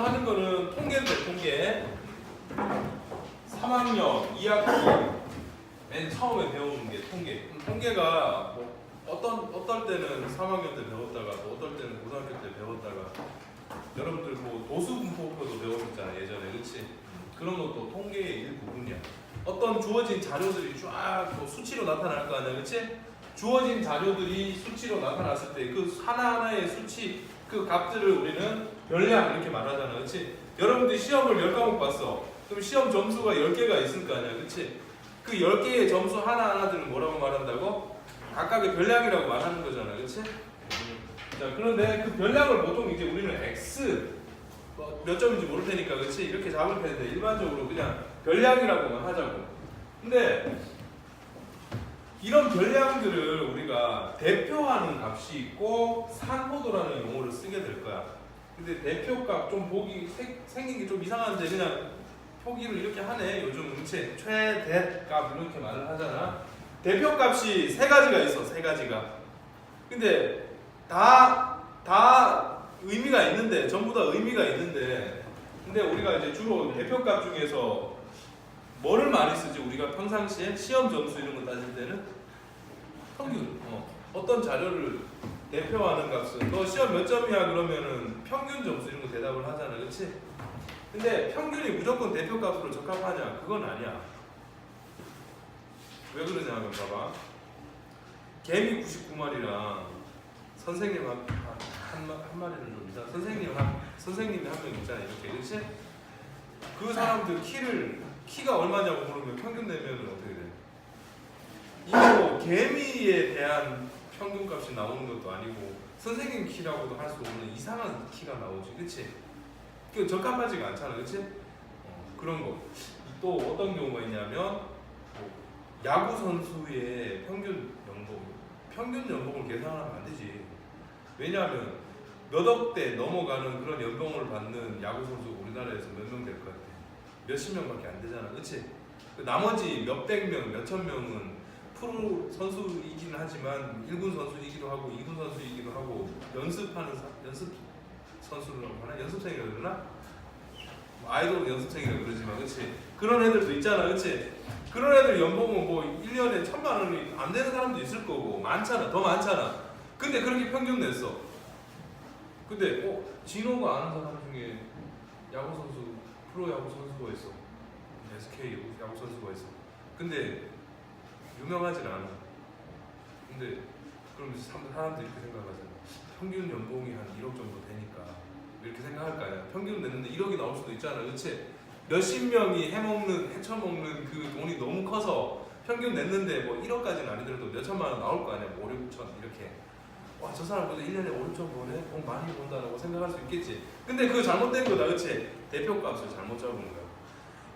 오늘 하는 거는 통계인데 통계. 3학년 2학기 맨 처음에 배우는 게 통계. 통계가 뭐 어떨 때는 3학년 때 배웠다가 또 어떨 때는 고등학교 때 배웠다가 여러분들 뭐 도수분포표도 배웠잖아 예전에, 그렇지? 그런 것도 통계의 일부분이야. 어떤 주어진 자료들이 쫙 뭐 수치로 나타날 거 아니야, 그렇지? 주어진 자료들이 수치로 나타났을 때 그 하나하나의 수치 그 값들을 우리는 별량 이렇게 말하잖아, 그렇지? 여러분들이 시험을 10과목 봤어. 그럼 시험 점수가 10개가 있을 거 아니야, 그렇지? 그 10개의 점수 하나하나들을 뭐라고 말한다고? 각각의 별량이라고 말하는 거잖아, 그렇지? 자, 그런데 그 별량을 보통 이제 우리는 X 몇 점인지 모를 테니까, 그렇지? 이렇게 잡을 텐데 일반적으로 그냥 별량이라고만 하자고. 근데 이런 별량들을 우리가 대표하는 값이 있고 산호도라는 용어를 쓰게 될 거야. 근데 대표값 좀 보기 생긴 게 좀 이상한데 그냥 표기를 이렇게 하네. 요즘 그렇지? 최대값 이렇게 말을 하잖아. 대표값이 세 가지가 있어. 세 가지가. 근데 다 의미가 있는데, 전부 다 의미가 있는데, 근데 우리가 이제 주로 대표값 중에서 뭐를 많이 쓰지? 우리가 평상시에 시험 점수 이런 거 따질 때는 평균. 어떤 자료를 대표하는 값은 너 시험 몇 점이야 그러면은 평균 점수 이런 거 대답을 하잖아, 그렇지? 근데 평균이 무조건 대표값으로 적합하냐? 그건 아니야. 왜 그러냐면 봐봐. 개미 99마리랑 선생님 한 마리는 좀 이상. 선생님이 한 명 있잖아, 이렇게, 그렇지? 그 사람들 키가 얼마냐고 물으면 평균 내면은 어떻게 돼? 이거 개미에 대한 평균값이 나오는 것도 아니고 선생님 키라고도 할 수 없는 이상한 키가 나오지, 그렇지? 그 적합하지가 않잖아, 그렇지? 그런 거. 또 어떤 경우가 있냐면 야구 선수의 평균 연봉을 계산하면 안 되지. 왜냐하면 몇 억대 넘어가는 그런 연봉을 받는 야구 선수 우리나라에서 몇 명 될 것 같아? 몇십 명밖에 안 되잖아, 그렇지? 나머지 몇백 명, 몇천 명은 프로 선수이긴 하지만 1군 선수이기도 하고 2군 선수이기도 하고 연습 선수라고 하나? 연습생이라고 그러나? 아이돌 연습생이라고 그러지만, 그렇지? 그런 애들도 있잖아, 그렇지? 그런 애들 연봉은 뭐 1년에 1,000만 원이 안 되는 사람도 있을 거고 많잖아, 더 많잖아. 근데 그렇게 평균 냈어. 근데 진호가 아는 사람 중에 야구 선수, 프로 야구 선수가 있어. SK 야구 선수가 있어. 근데 유명하진 않아. 근데 그럼 사람들이 이렇게 생각하잖아. 평균 연봉이 한 1억 정도 되니까 이렇게 생각할 거 아니야. 평균 냈는데 1억이 나올 수도 있잖아, 그렇지? 몇십 명이 헤쳐먹는 그 돈이 너무 커서 평균 냈는데 뭐 1억까지는 아니더라도 몇천만 원 나올 거 아니야. 뭐 5, 6천 이렇게. 와, 저 사람 보다 1년에 5, 6천 버네? 돈 많이 번다라고 생각할 수 있겠지. 근데 그거 잘못된 거다, 그렇지? 대표값을 잘못 잡은 거야.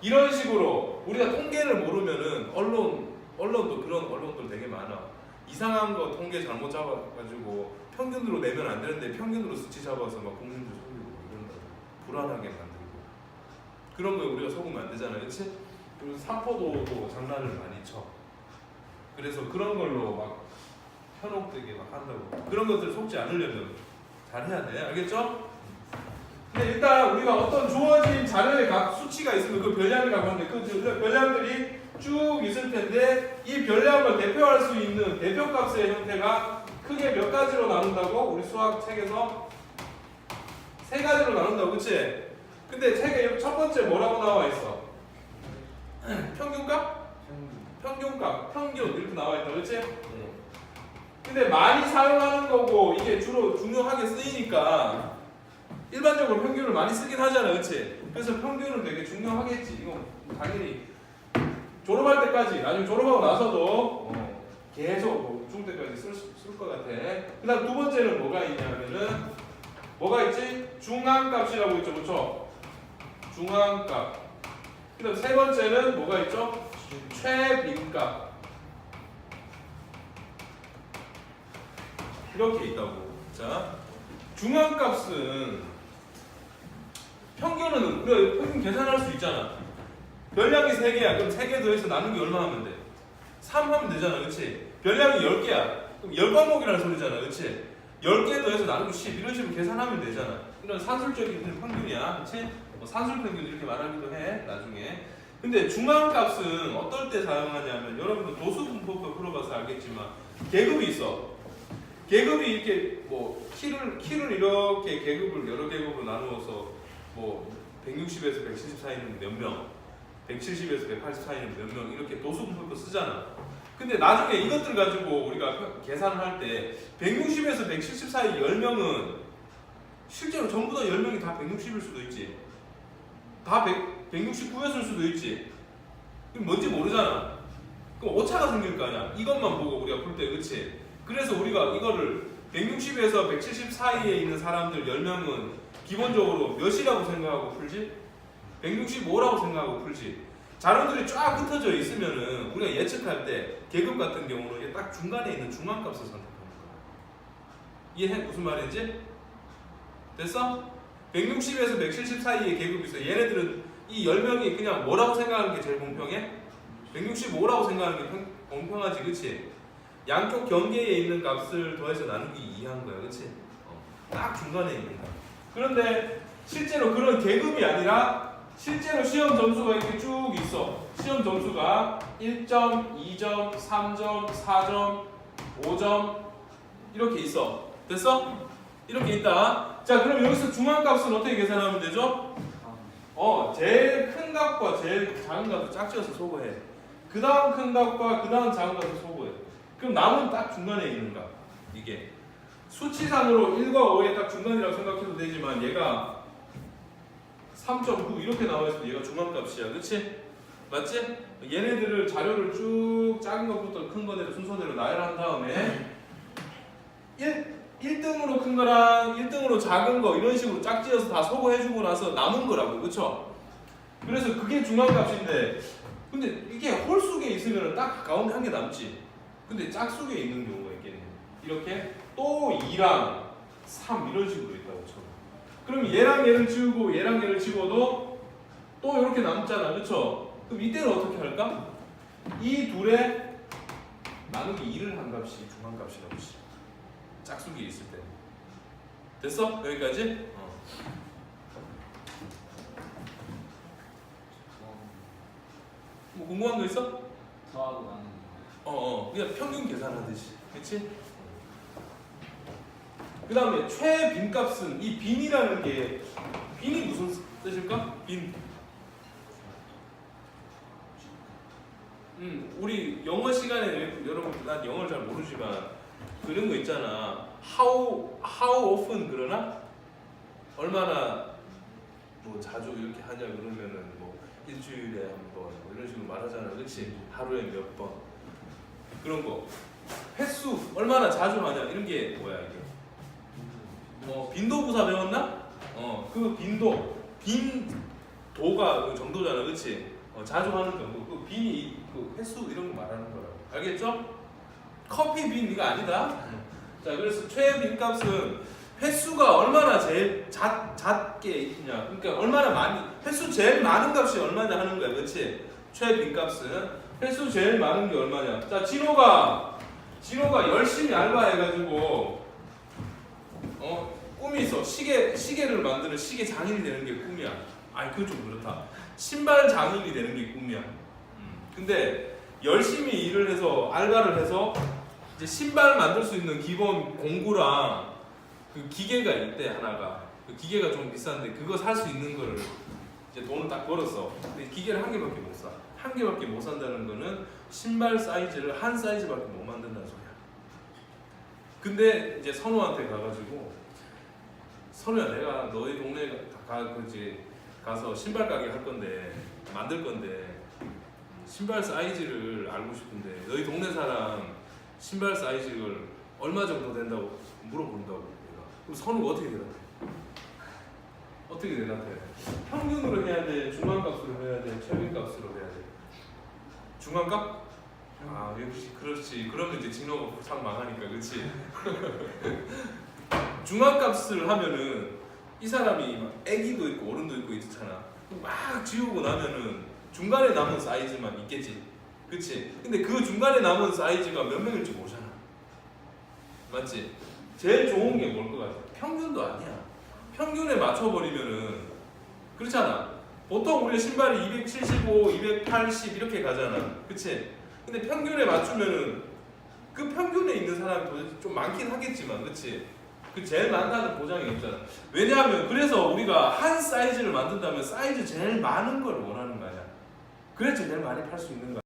이런 식으로 우리가 통계를 모르면은 언론도 그런 언론들 되게 많아. 이상한 거 통계 잘못 잡아가지고 평균으로 내면 안 되는데 평균으로 수치 잡아서 막 국민들 속이고 이런다. 불안하게 만들고. 그런 거에 우리가 속으면 안 되잖아, 그렇지? 그리고 사포도도 장난을 많이 쳐. 그래서 그런 걸로 막 현혹되게 막 한다고. 그런 것들 속지 않으려면 잘해야 돼, 알겠죠? 근데 일단 우리가 어떤 주어진 자료의 값 수치가 있으면 그 별량이라고 하는데 그 별량들이 쭉 있을 텐데 이 별량을 대표할 수 있는 대표값의 형태가 크게 몇 가지로 나눈다고? 우리 수학 책에서 세 가지로 나눈다고, 그치? 근데 책에 첫 번째 뭐라고 나와 있어? 평균값? 평균값, 평균 이렇게 나와 있다, 그치? 근데 많이 사용하는 거고 이게 주로 중요하게 쓰이니까 일반적으로 평균을 많이 쓰긴 하잖아, 그치? 그래서 평균은 되게 중요하겠지. 이거 당연히 졸업할 때까지, 나중에 졸업하고 나서도 계속 뭐 중때까지 쓸 것 같아. 그 다음 두 번째는 뭐가 있냐면은 뭐가 있지? 중앙값이라고 있죠, 그렇죠? 중앙값. 그 다음 세 번째는 뭐가 있죠? 최빈값. 이렇게 있다고. 자, 중앙값은 평균은 우리가 평균 계산할 수 있잖아. 별량이 3개야. 그럼 3개 더해서 나누기 얼마 하면 돼? 3 하면 되잖아, 그렇지? 별량이 10개야. 그럼 10과목이라는 소리잖아, 그렇지? 10개 더해서 나누기 10 이런 식으로 계산하면 되잖아. 이런 산술적인 평균이야. 그치? 뭐 산술 평균 이렇게 말하기도 해 나중에. 근데 중앙값은 어떨 때 사용하냐면 여러분들 도수분법도 풀어봐서 알겠지만 계급이 있어. 계급이 이렇게 뭐 키를 이렇게 계급을 여러 계급으로 나누어서 뭐 160에서 170 사이는 몇 명, 170에서 180 사이는 몇 명 이렇게 도수분법도 쓰잖아. 근데 나중에 이것들 가지고 우리가 계산을 할 때 160에서 170 사이 10명은 실제로 전부 다 10명이 다 160일 수도 있지. 다 169였을 수도 있지. 그럼 뭔지 모르잖아. 그럼 오차가 생길 거 아니야. 이것만 보고 우리가 풀 때, 그치? 그래서 우리가 이거를 160에서 170 사이에 있는 사람들 10명은 기본적으로 몇이라고 생각하고 풀지? 165라고 생각하고 풀지. 자료들이 쫙 흩어져 있으면은 우리가 예측할 때 계급 같은 경우는 이게 딱 중간에 있는 중앙값을 선택하는 거야. 이해해? 무슨 말인지? 됐어? 160에서 170 사이에 계급이 있어. 얘네들은 이 10명이 그냥 뭐라고 생각하는 게 제일 공평해? 165라고 생각하는 게 공평하지, 그치? 양쪽 경계에 있는 값을 더해서 나누기 2한 거야, 그치? 딱 중간에 있는 거야. 그런데 실제로 그런 계급이 아니라 실제로 시험 점수가 이렇게 쭉 있어. 시험 점수가 1점, 2점, 3점, 4점, 5점 이렇게 있어. 됐어? 이렇게 있다. 자, 그럼 여기서 중앙값은 어떻게 계산하면 되죠? 제일 큰 값과 제일 작은 값을 짝지어서 소거해. 그 다음 큰 값과 그 다음 작은 값을 소거해. 그럼 남은 딱 중간에 있는 값. 이게 수치상으로 1과 5의 딱 중간이라고 생각해도 되지만 얘가 3.9 이렇게 나와있어도 얘가 중앙값이야. 그치? 맞지? 얘네들을 자료를 쭉 작은 것부터 큰 거대로 순서대로 나열한 다음에 1등으로 큰 거랑 1등으로 작은 거 이런 식으로 짝지어서 다 소거해주고 나서 남은 거라고. 그쵸? 그래서 그게 중앙값인데 근데 이게 홀수에 있으면 딱 가운데 한 개 남지. 근데 짝수에 있는 경우가 있겠네. 이렇게 또 2랑 3 이런 식으로 있다고 쳐. 그럼 얘랑 얘를 지우고 얘랑 얘를 집어도 또 이렇게 남잖아. 그쵸? 그럼 이때는 어떻게 할까? 이 둘에 나누기 2를 한 값이 중앙값이라고 치. 짝수기에 있을 때. 됐어? 여기까지? 뭐 궁금한 거 있어? 더하고 나누는 그냥 평균 계산하듯이. 그치? 그 다음에 최빈값은 이 빈이라는 게 빈이 무슨 뜻일까? 빈. 우리 영어 시간에 여러분 난 영어를 잘 모르지만 그런 거 있잖아. How often 그러나? 얼마나 뭐 자주 이렇게 하냐 그러면은 뭐 일주일에 한 번 뭐 이런 식으로 말하잖아. 그렇지? 하루에 몇 번. 그런 거. 횟수 얼마나 자주 하냐 이런 게 뭐야 이게? 빈도부사 배웠나? 그 빈도가 그 정도잖아, 그렇지? 자주 하는 정도. 그 빈이 그 횟수 이런 거 말하는 거라고. 알겠죠? 커피 빈 이거 아니다. 자, 그래서 최빈값은 횟수가 얼마나 제일 작게 있냐. 그러니까 얼마나 많이 횟수 제일 많은 값이 얼마냐 하는 거야, 그렇지? 최빈값은 횟수 제일 많은 게 얼마냐. 자, 진호가 열심히 알바해가지고 꿈이 있어. 시계를 만드는 시계 장인이 되는 게 꿈이야. 아니 그건 좀 그렇다. 신발 장인이 되는 게 꿈이야. 근데 열심히 일을 해서 알바를 해서 이제 신발 만들 수 있는 기본 공구랑 그 기계가 있대 하나가. 그 기계가 좀 비싼데 그거 살 수 있는 거를 이제 돈을 딱 벌었어. 근데 기계를 한 개밖에 못 사. 한 개밖에 못 산다는 거는 신발 사이즈를 한 사이즈밖에 못 만든다는 소리야. 근데 이제 선우한테 가가지고 선우야 내가 너희 동네 가서 신발 가게 할 건데 만들 건데 신발 사이즈를 알고 싶은데 너희 동네 사람 신발 사이즈를 얼마 정도 된다고 물어본다고 내가. 그럼 선우가 어떻게 대답해? 어떻게 대답해? 평균으로 해야 돼? 중앙값으로 해야 돼? 최빈값으로 해야 돼? 중앙값? 아 역시 그렇지. 그러면 이제 진호가 상 망하니까 그렇지. 중앙값을 하면은 이 사람이 막 애기도 있고 어른도 있고 있잖아. 막 지우고 나면은 중간에 남은 사이즈만 있겠지. 그치? 근데 그 중간에 남은 사이즈가 몇 명일지 모르잖아. 맞지? 제일 좋은 게 뭘 것 같아? 평균도 아니야. 평균에 맞춰버리면은 그렇잖아. 보통 우리 신발이 275, 280 이렇게 가잖아. 그치? 근데 평균에 맞추면은 그 평균에 있는 사람이 도대체 좀 많긴 하겠지만, 그치? 그 제일 많다는 보장이 없잖아. 왜냐하면 그래서 우리가 한 사이즈를 만든다면 사이즈 제일 많은 걸 원하는 거야. 그래야 제일 많이 팔 수 있는 거야.